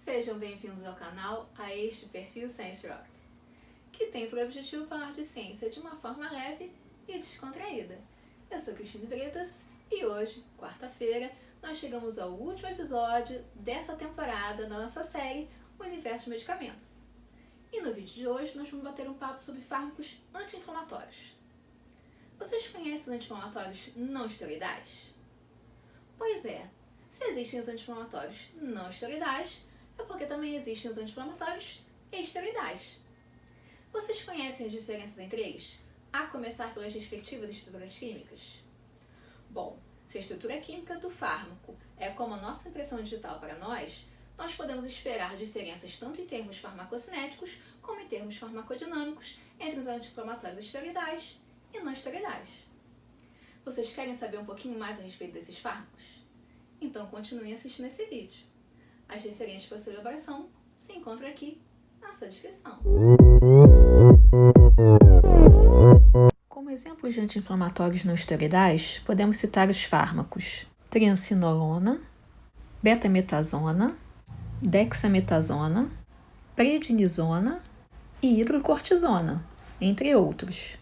Sejam bem-vindos ao canal a este perfil Science Rocks, que tem por objetivo falar de ciência de uma forma leve e descontraída. Eu sou Cristine Bretas e hoje, quarta-feira, nós chegamos ao último episódio dessa temporada da nossa série O Universo de Medicamentos. E no vídeo de hoje nós vamos bater um papo sobre fármacos anti-inflamatórios. Vocês conhecem os anti-inflamatórios não esteroidais? Pois é, se existem os anti-inflamatórios não esteroidais, é porque também existem os anti-inflamatórios esteroidais. Vocês conhecem as diferenças entre eles? A começar pelas respectivas estruturas químicas? Bom, se a estrutura química do fármaco é como a nossa impressão digital para nós podemos esperar diferenças tanto em termos farmacocinéticos como em termos farmacodinâmicos entre os anti-inflamatórios esteroidais e não esteroidais. Vocês querem saber um pouquinho mais a respeito desses fármacos? Então continuem assistindo esse vídeo. As referências para sua elaboração se encontram aqui na sua descrição. Como exemplos de anti-inflamatórios não esteroidais, podemos citar os fármacos triancinolona, betametasona, dexametasona, prednisona e hidrocortisona, entre outros.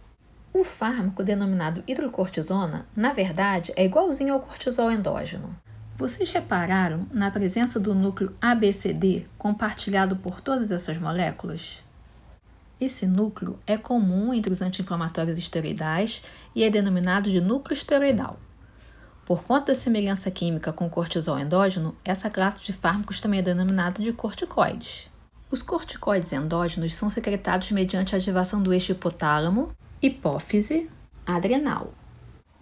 O fármaco denominado hidrocortisona, na verdade, é igualzinho ao cortisol endógeno. Vocês repararam na presença do núcleo ABCD compartilhado por todas essas moléculas? Esse núcleo é comum entre os anti-inflamatórios esteroidais e é denominado de núcleo esteroidal. Por conta da semelhança química com o cortisol endógeno, essa classe de fármacos também é denominada de corticoides. Os corticoides endógenos são secretados mediante a ativação do eixo hipotálamo, hipófise, adrenal.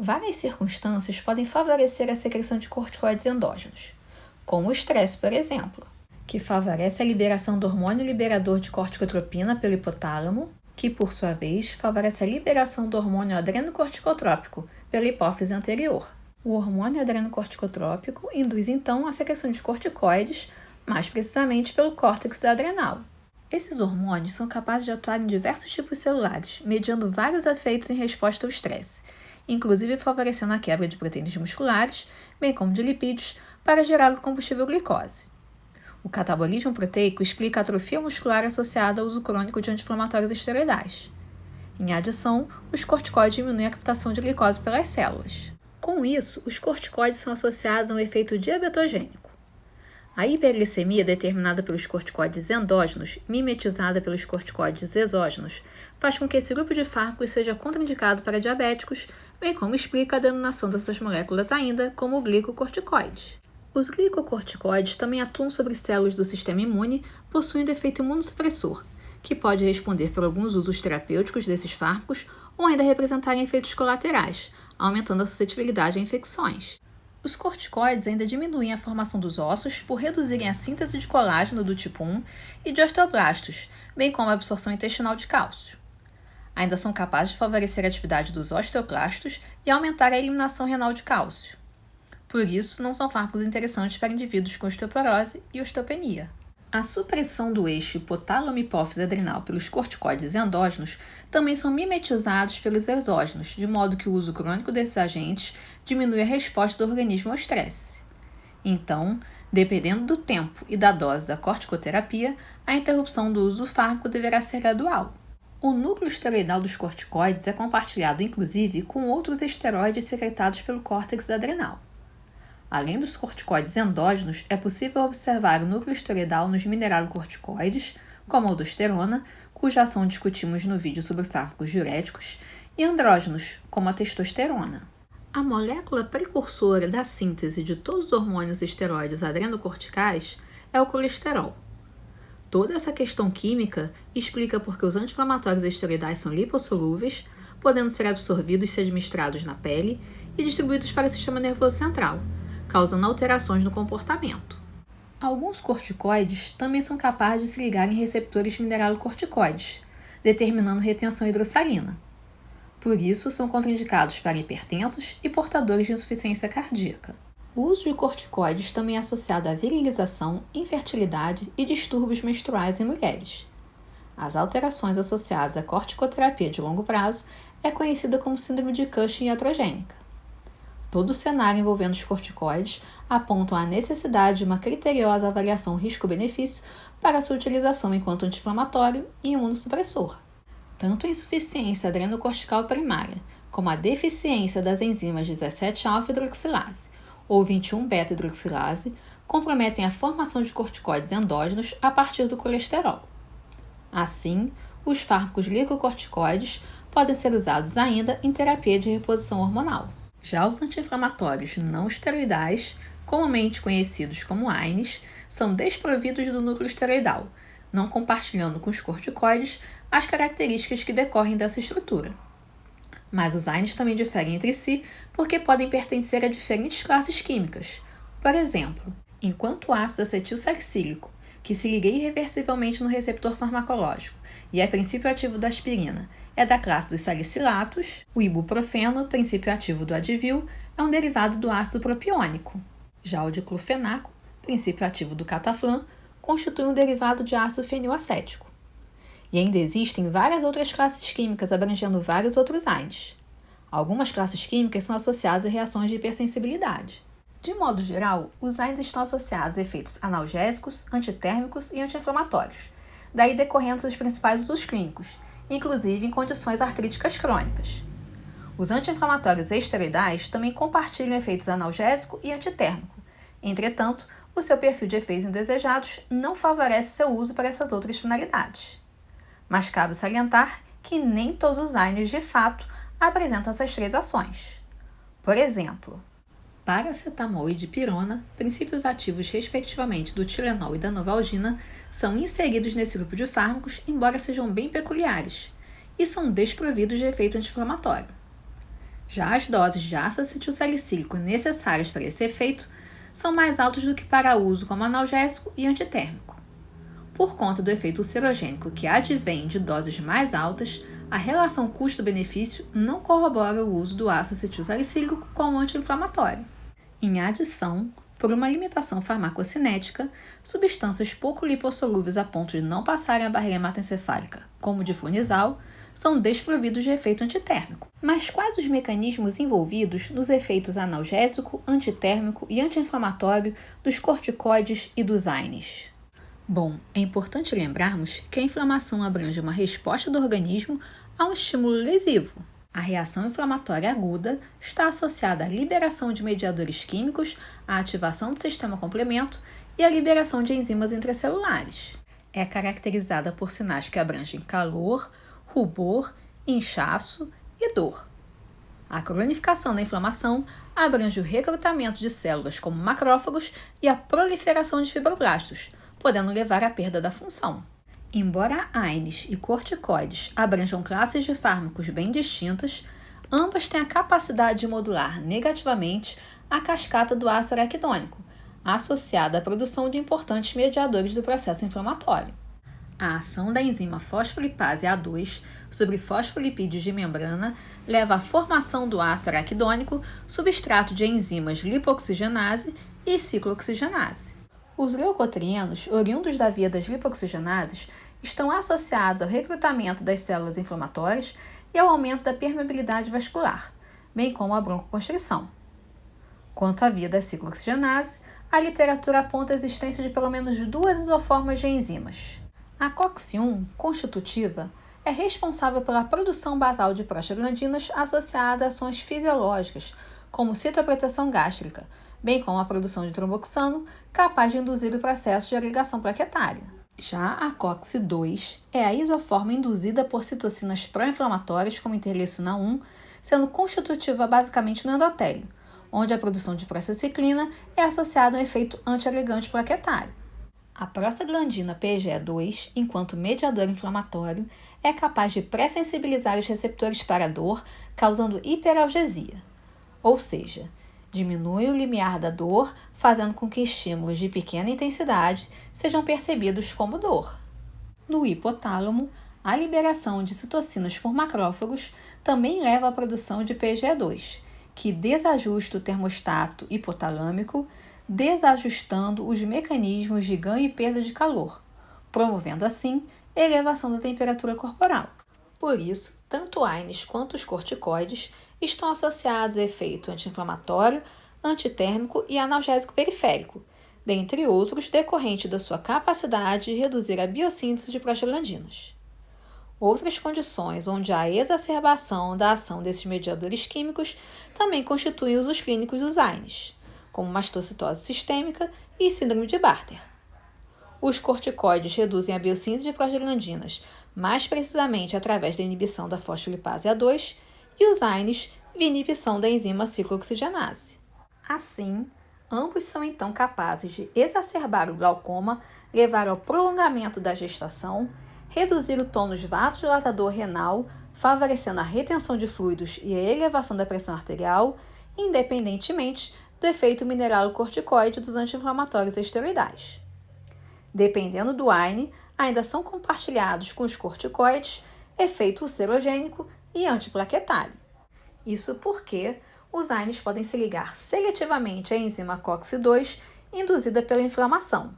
Várias circunstâncias podem favorecer a secreção de corticoides endógenos, como o estresse, por exemplo, que favorece a liberação do hormônio liberador de corticotropina pelo hipotálamo, que, por sua vez, favorece a liberação do hormônio adrenocorticotrópico pela hipófise anterior. O hormônio adrenocorticotrópico induz, então, a secreção de corticoides, mais precisamente pelo córtex adrenal. Esses hormônios são capazes de atuar em diversos tipos celulares, mediando vários efeitos em resposta ao estresse, inclusive favorecendo a quebra de proteínas musculares, bem como de lipídios, para gerar o combustível glicose. O catabolismo proteico explica a atrofia muscular associada ao uso crônico de anti-inflamatórios esteroidais. Em adição, os corticoides diminuem a captação de glicose pelas células. Com isso, os corticoides são associados a um efeito diabetogênico. A hiperglicemia determinada pelos corticoides endógenos, mimetizada pelos corticoides exógenos, faz com que esse grupo de fármacos seja contraindicado para diabéticos, bem como explica a denominação dessas moléculas ainda como glicocorticoides. Os glicocorticoides também atuam sobre células do sistema imune, possuindo efeito imunossupressor, que pode responder por alguns usos terapêuticos desses fármacos ou ainda representarem efeitos colaterais, aumentando a suscetibilidade a infecções. Os corticoides ainda diminuem a formação dos ossos por reduzirem a síntese de colágeno do tipo 1 e de osteoblastos, bem como a absorção intestinal de cálcio. Ainda são capazes de favorecer a atividade dos osteoclastos e aumentar a eliminação renal de cálcio. Por isso, não são fármacos interessantes para indivíduos com osteoporose e osteopenia. A supressão do eixo hipotálamo-hipófise adrenal pelos corticoides endógenos também são mimetizados pelos exógenos, de modo que o uso crônico desses agentes diminui a resposta do organismo ao estresse. Então, dependendo do tempo e da dose da corticoterapia, a interrupção do uso do fármaco deverá ser gradual. O núcleo esteroidal dos corticoides é compartilhado, inclusive, com outros esteroides secretados pelo córtex adrenal. Além dos corticoides endógenos, é possível observar o núcleo esteroidal nos mineralocorticoides, como a aldosterona, cuja ação discutimos no vídeo sobre fármacos diuréticos, e andrógenos, como a testosterona. A molécula precursora da síntese de todos os hormônios esteroides adrenocorticais é o colesterol. Toda essa questão química explica por que os anti-inflamatórios esteroidais são lipossolúveis, podendo ser absorvidos se administrados na pele e distribuídos para o sistema nervoso central, causando alterações no comportamento. Alguns corticoides também são capazes de se ligar em receptores mineralocorticoides, determinando retenção hidrossalina. Por isso, são contraindicados para hipertensos e portadores de insuficiência cardíaca. O uso de corticoides também é associado à virilização, infertilidade e distúrbios menstruais em mulheres. As alterações associadas à corticoterapia de longo prazo é conhecida como síndrome de Cushing iatrogênica. Todo o cenário envolvendo os corticoides aponta a necessidade de uma criteriosa avaliação risco-benefício para sua utilização enquanto anti-inflamatório e imunossupressor. Tanto a insuficiência adrenocortical primária, como a deficiência das enzimas 17-alfa-hidroxilase ou 21-beta-hidroxilase comprometem a formação de corticoides endógenos a partir do colesterol. Assim, os fármacos glicocorticoides podem ser usados ainda em terapia de reposição hormonal. Já os anti-inflamatórios não esteroidais, comumente conhecidos como AINES, são desprovidos do núcleo esteroidal, não compartilhando com os corticoides as características que decorrem dessa estrutura. Mas os AINES também diferem entre si porque podem pertencer a diferentes classes químicas. Por exemplo, enquanto o ácido acetilsalicílico, que se liga irreversivelmente no receptor farmacológico e é princípio ativo da aspirina, é da classe dos salicilatos, o ibuprofeno, princípio ativo do Advil, é um derivado do ácido propiônico. Já o diclofenaco, princípio ativo do cataflã, constitui um derivado de ácido fenilacético. E ainda existem várias outras classes químicas abrangendo vários outros AINES. Algumas classes químicas são associadas a reações de hipersensibilidade. De modo geral, os AINES estão associados a efeitos analgésicos, antitérmicos e anti-inflamatórios, daí decorrendo seus principais usos clínicos, inclusive em condições artríticas crônicas. Os anti-inflamatórios esteroidais também compartilham efeitos analgésico e antitérmico. Entretanto, o seu perfil de efeitos indesejados não favorece seu uso para essas outras finalidades. Mas cabe salientar que nem todos os AINES de fato apresentam essas três ações. Por exemplo, paracetamol e dipirona, princípios ativos respectivamente do Tilenol e da Novalgina, são inseridos nesse grupo de fármacos, embora sejam bem peculiares, e são desprovidos de efeito anti-inflamatório. Já as doses de ácido acetilsalicílico necessárias para esse efeito são mais altas do que para uso como analgésico e antitérmico. Por conta do efeito ulcerogênico que advém de doses mais altas, a relação custo-benefício não corrobora o uso do ácido acetilsalicílico como anti-inflamatório. Em adição, por uma limitação farmacocinética, substâncias pouco lipossolúveis a ponto de não passarem a barreira hematoencefálica, como o diflunisal, são desprovidos de efeito antitérmico. Mas quais os mecanismos envolvidos nos efeitos analgésico, antitérmico e anti-inflamatório dos corticoides e dos AINES? Bom, é importante lembrarmos que a inflamação abrange uma resposta do organismo a um estímulo lesivo. A reação inflamatória aguda está associada à liberação de mediadores químicos, à ativação do sistema complemento e à liberação de enzimas intracelulares. É caracterizada por sinais que abrangem calor, rubor, inchaço e dor. A cronificação da inflamação abrange o recrutamento de células como macrófagos e a proliferação de fibroblastos, podendo levar à perda da função. Embora AINES e corticoides abranjam classes de fármacos bem distintas, ambas têm a capacidade de modular negativamente a cascata do ácido araquidônico, associada à produção de importantes mediadores do processo inflamatório. A ação da enzima fosfolipase A2 sobre fosfolipídios de membrana leva à formação do ácido araquidônico, substrato de enzimas lipoxigenase e ciclooxigenase. Os leucotrienos, oriundos da via das lipoxigenases, estão associados ao recrutamento das células inflamatórias e ao aumento da permeabilidade vascular, bem como à broncoconstrição. Quanto à via da ciclooxigenase, a literatura aponta a existência de pelo menos duas isoformas de enzimas. A COX-1, constitutiva, é responsável pela produção basal de prostaglandinas associada a ações fisiológicas, como citoproteção gástrica, bem como a produção de tromboxano, capaz de induzir o processo de agregação plaquetária. Já a COX-2 é a isoforma induzida por citocinas pró-inflamatórias como interleucina 1, sendo constitutiva basicamente no endotélio, onde a produção de prostacyclina é associada a um efeito antiagregante plaquetário. A prostaglandina PGE2, enquanto mediador inflamatório, é capaz de pré-sensibilizar os receptores para a dor, causando hiperalgesia, ou seja, diminui o limiar da dor, fazendo com que estímulos de pequena intensidade sejam percebidos como dor. No hipotálamo, a liberação de citocinas por macrófagos também leva à produção de PGE2, que desajusta o termostato hipotalâmico, desajustando os mecanismos de ganho e perda de calor, promovendo assim a elevação da temperatura corporal. Por isso, tanto AINES quanto os corticoides estão associados a efeito anti-inflamatório, antitérmico e analgésico periférico, dentre outros, decorrente da sua capacidade de reduzir a biossíntese de prostaglandinas. Outras condições onde há exacerbação da ação desses mediadores químicos também constituem usos clínicos dos AINES, como mastocitose sistêmica e síndrome de Bartter. Os corticoides reduzem a biossíntese de prostaglandinas, mais precisamente através da inibição da fosfolipase A2, e os AINES via inibição da enzima ciclooxigenase. Assim, ambos são então capazes de exacerbar o glaucoma, levar ao prolongamento da gestação, reduzir o tônus vasodilatador renal, favorecendo a retenção de fluidos e a elevação da pressão arterial, independentemente do efeito mineralocorticoide dos anti-inflamatórios esteroidais. Dependendo do AINE, ainda são compartilhados com os corticoides efeito ulcerogênico e antiplaquetário. Isso porque os AINES podem se ligar seletivamente à enzima COX-2 induzida pela inflamação.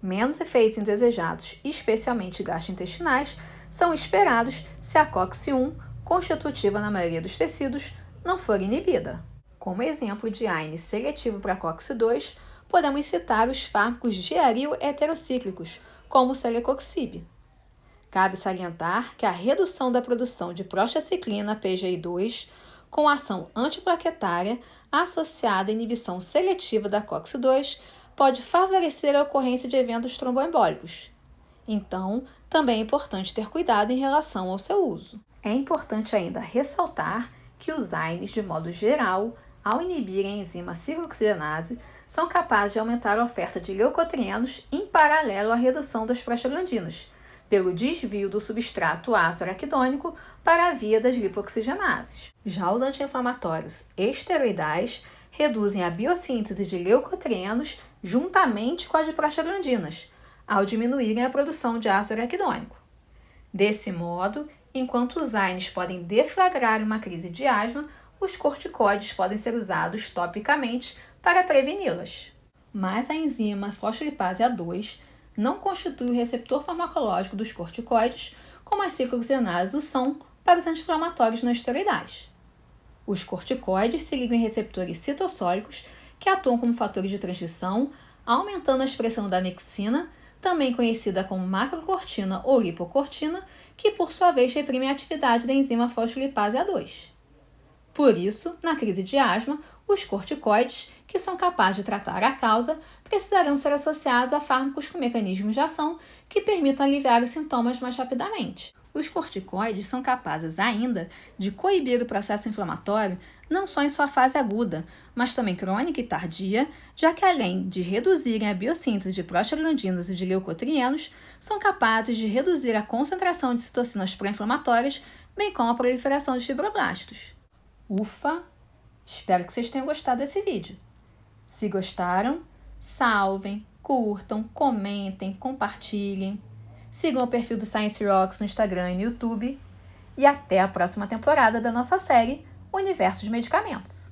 Menos efeitos indesejados, especialmente gastrointestinais, são esperados se a COX-1, constitutiva na maioria dos tecidos, não for inibida. Como exemplo de AINE seletivo para COX-2, podemos citar os fármacos diaril heterocíclicos, como o celecoxib. Cabe salientar que a redução da produção de prostacyclina PGI2 com ação antiplaquetária associada à inibição seletiva da COX-2 pode favorecer a ocorrência de eventos tromboembólicos. Então, também é importante ter cuidado em relação ao seu uso. É importante ainda ressaltar que os AINES, de modo geral, ao inibirem a enzima ciclooxigenase, são capazes de aumentar a oferta de leucotrienos em paralelo à redução das prostaglandinas, pelo desvio do substrato ácido araquidônico para a via das lipoxigenases. Já os anti-inflamatórios esteroidais reduzem a biossíntese de leucotrienos juntamente com a de prostaglandinas, ao diminuírem a produção de ácido araquidônico. Desse modo, enquanto os AINES podem deflagrar uma crise de asma, os corticoides podem ser usados topicamente para preveni-las. Mas a enzima fosfolipase A2 não constitui o receptor farmacológico dos corticoides, como as ciclooxigenases o são para os anti-inflamatórios não esteroidais. Os corticoides se ligam em receptores citossólicos que atuam como fatores de transcrição, aumentando a expressão da anexina, também conhecida como macrocortina ou lipocortina, que por sua vez reprime a atividade da enzima fosfolipase A2. Por isso, na crise de asma, os corticoides, que são capazes de tratar a causa, precisarão ser associados a fármacos com mecanismos de ação que permitam aliviar os sintomas mais rapidamente. Os corticoides são capazes ainda de coibir o processo inflamatório não só em sua fase aguda, mas também crônica e tardia, já que além de reduzirem a biossíntese de prostaglandinas e de leucotrienos, são capazes de reduzir a concentração de citocinas pró-inflamatórias, bem como a proliferação de fibroblastos. Ufa! Espero que vocês tenham gostado desse vídeo. Se gostaram, salvem, curtam, comentem, compartilhem. Sigam o perfil do Science Rocks no Instagram e no YouTube. E até a próxima temporada da nossa série Universo de Medicamentos.